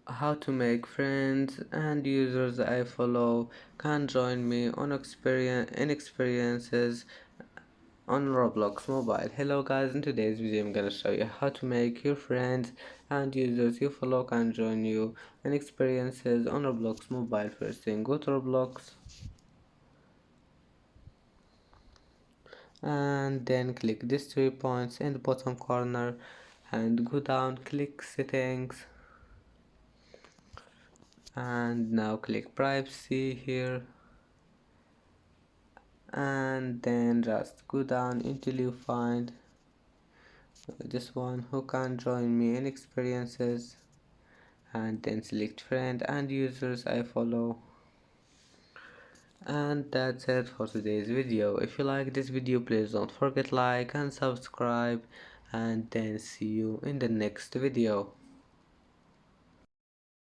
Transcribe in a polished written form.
how to make friends and users I follow can join me on experiences on Roblox mobile. Hello guys, in today's video I'm gonna show you how to make your friends and users you follow can join you in experiences on Roblox mobile. First thing, go to Roblox and then click these 3 points in the bottom corner and go down, click settings, and now click privacy here, and then just go down until you find this one who can join me in experiences, and then select friend and users I follow. And that's it for today's video. If you like this video, please don't forget like and subscribe, and then see you in the next video.